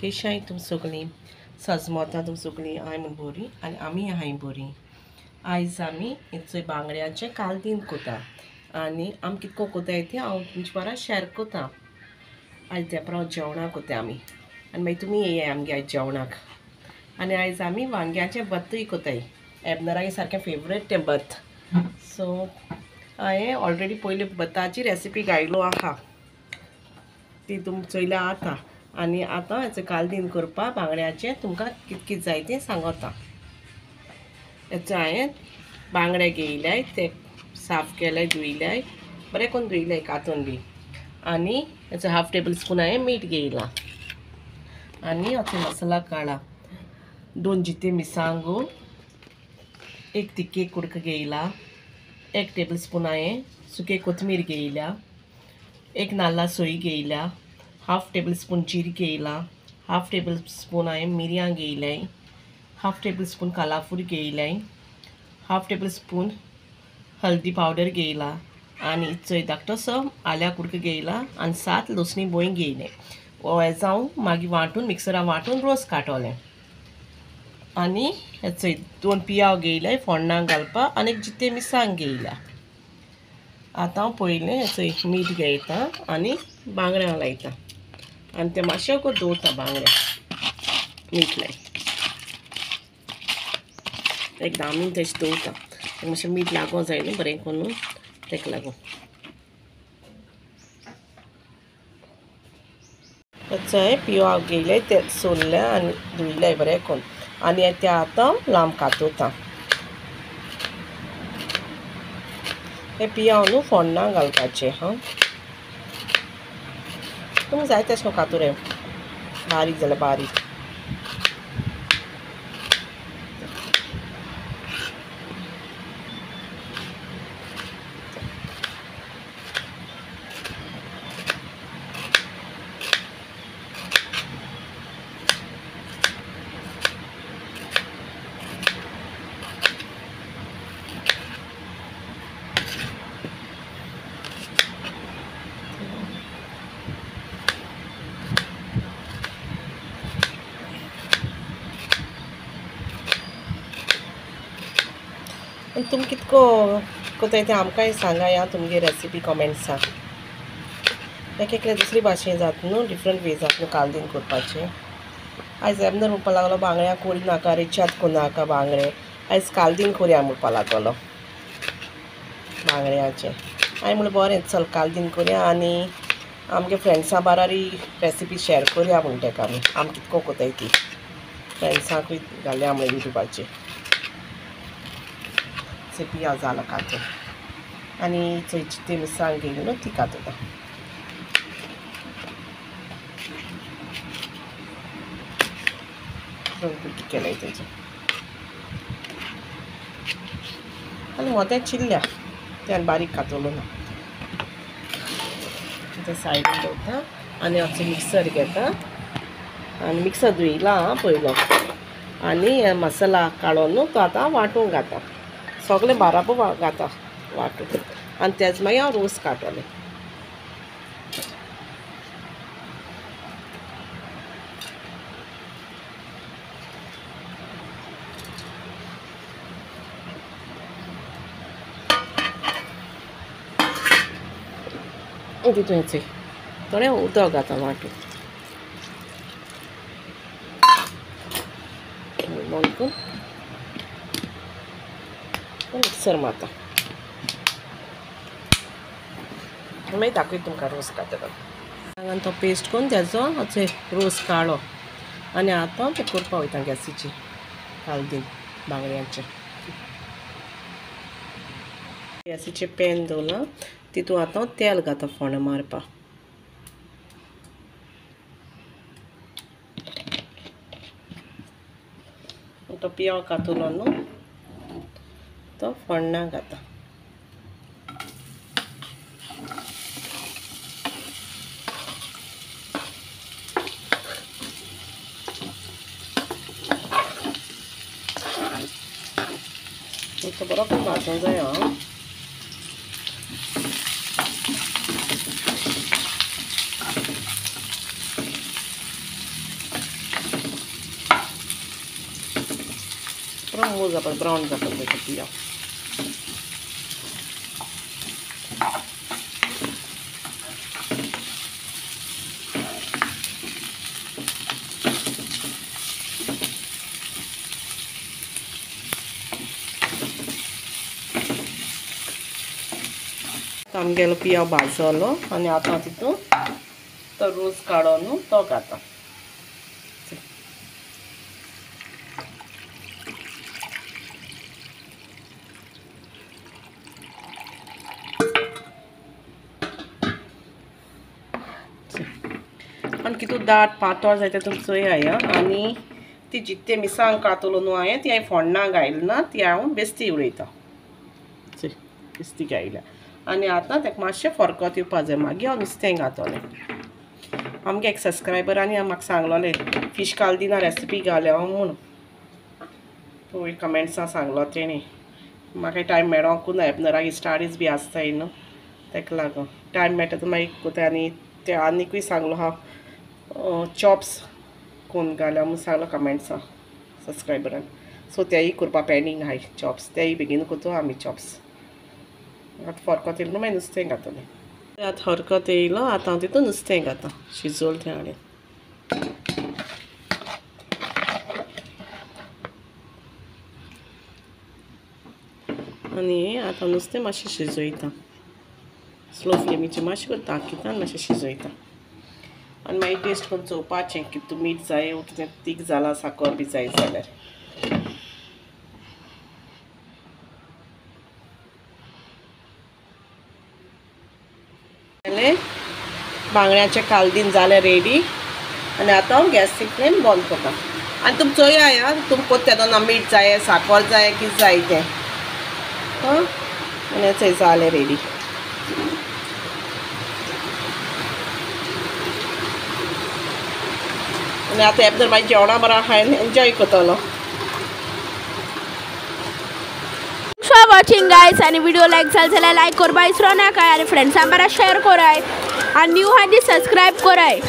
कशी आहाय तुम सगळीं? सजमोता तुम सगळीं हांय म्हूण बरी आनी आमी आहाय बरी. आयज आमी चोय बांगड्याचें कालदीन कोता आनी आमी कितको कोताय तें हांव तुमचे बारा शेअर कोता. आयज तेंपरा जेवणाक कोताय आमी आनी मागीर तुमी येयाय आमगे आयज जेवणाक. आनी आयज आमी वांग्याचें बत्तूय कोताय. एबनरागे सारकें फेवरेट तें बत्त. सो हांवें ऑलरेडी पयलीं बत्ताची रेसिपी घायलो आहा, ती तुम चोयल्या आता. आनी आतां हेचो कालदीन करपा बांगड्याचें तुमकां कित जाय तें सांगोता. हेचो हांवें बांगडे घेयल्याय, ते साफ केल्याय, धुयल्याय, बरें करून धुयल्याय कांतून बी. आनी हेचो 1/2 टेबल स्पून हांवें मीठ घेयलां. आनी हेचो मसाला काडा. 2 जिते मिरसांगो, 1 तिक्के कुडको घेयला, 1 टेबल स्पून हांवें सुके कोथमीर घेयल्या, 1 नाल्ला सोय घेयल्या, 1/2 टेबल स्पून जीर घेयला, 1/2 टेबल स्पून हांवें मिरयां घेयल्याय, 1/2 टेबल स्पून कालाफूर घेयल्याय, 1/2 टेबल स्पून हल्दी पावडर घेयला, आनी चोय धाकटोसो आल्या कुडको घेयला, आनी 7 लसणी बोय घेयले. हे जावन मागीर वांटून मिक्सरान वांटून रोस काडटोलें. आनी हेचो 2 पियाव घेयल्याय फोण्णाक घालपा, आनी 1 जिते मिरसांग घेयल्या. आतां हांव पयलें हेचो मीठ घेयता आनी बांगड्यांक लायता आनी ते मातशे को दवरता बांगडे मीठ लाय. 1 10 मिनट अशें दवरता. मातशें मीठ लागो जाय न्हू बरें करून, तेका लागून. हेचो पियाव घेयले ते सोलल्या आनी धुयल्याय बरें करून, आनी ते आतां लांब कातोता. हे पियाव न्हू फोण्णाक घालपाचे. तुमकां जाय तशें कातूरे, बारीक जाल्यार बारीक. तुम कितको कोताय तें आमकांय सांगाय आं तुमगे रेसिपी कमेंट्सां. एक एकले दुसरी भाशेन जाता न्हू, डिफरंट वे जाता न्हू कालदीन करपाचें. आयज एबनर म्हणपा लागलो बांगड्या कोरी नाका, रेच्याद कोनाका बांगडे, आयज कालदीन कोरया म्हणपा लागलो बांगड्याचें. हांवें म्हणलें बरें चल कालदीन कोरया आनी आमगे फ्रेंड्सां बारारी रेसिपी शेअर कोरया म्हूण तेका आमी कितको कोताय ती फ्रेंड्सांकूय घालया म्हणून युट्यूबाचेर. पियाव जाला कातून आनी चोय जिते मिरसांग घेयली न्हू ती कातोता. केल्याय तेजे आनी मोतें चिल्ल्या ते आनी बारीक कातोलो ना. ते सायडीन दवरता आनी हाचो मिक्सर घेता आनी मिक्सर धुयला पयलो आनी मसाला काडून न्हू तो आतां वांटूंक घाता. सगळें बाराबो घाता वांटून आनी तेज मागीर हांव रोस काडटलें. तितून हेचें थोडें उदक घाता वांटून बंद करून मिक्सर मारता. मागीर दाखयता तुमकां रोस काडटलो. हांगान तो पेस्ट करून तेजो अशें रोस काडलो आनी आतां तें करपा वयता गॅसीचेर कालदीन बांगड्याचें. गॅसीचेर पॅन दवरला, तितून आतां तेल घाता फोण्णां मारपा. तो पियाव कातलो न्हू तो फोण्णां घाता. तो बरो करून भाजूंक जाय. जावं जाता ब्रावन जाता तेका पियाव. आमगेलो पियाव भाजलो आनी आतां तितून तो रोस काडून तो घाता. आनी कितू दाट पातळ जाय तें तुमी चोया आनी ती जितते मिरसांग कातलो न्हू हांवें ती हांवें फोण्णां घायलना ती हांव बेश्टी उडयता. बेश्टी घायल्या आनी आतां ताका मातशें फरकत येवपा जाय मागीर हांव नुस्तें घातलें. आमगे एक सबस्क्रायबरांनी म्हाका सांगलोलें फीश कालदिना रेसिपी घाल्या म्हूण पळय कमेंट्सां सांगलो तेणी. म्हाका टायम मेळोंकू ना एबनराक स्टडीज बी आसताय न्हू ताका लागून टायम मेळटा तो मागीर कोता. आनी ते आनीकूय सांगलो हांव चॉप्स कोण घाल्या म्हूण सांगलो कमेंट्सां सबस्क्रायबरान. सो तेय करपा पेंडींग आहाय चॉप्स तेय बेगीन कोतो आमी चॉप्स. आतां फरकत येयलो मागीर नुस्तें घातलें. आतां हरकत येयलो आतां हांव तितून नुस्तें घातां शिजोल तें हाडून. आनी आतां नुस्तें मातशें शिजयता स्लो फ्लेमीचेर मातशें करता कितें मातशें शिजयता आनी मागीर टेस्ट करून चोवपाचें कितें मीठ जाय कितें तीख जाला साकर बी जाय जाल्यार. बांगड्याचें कालदीन जालें रेडी आनी आतां हांव गॅसची फ्लेम बंद करता. आनी तुमी चोया तुमकां कोत्ता तेदोना मीठ जाय साकर जाय कितें जाय तें आनी चोय जालें रेडी. आनी आतां एबदर मागीर जेवणा बरो खायन एन्जॉय करतलो. फॉर वॉचिंग गाइस आणि व्हिडिओ लाईक झाला लाईक करपा विसरू नाका आणि फ्रेंड्सां बरा शेअर कराय आणि न्यू हांडी सबस्क्राईब कराय.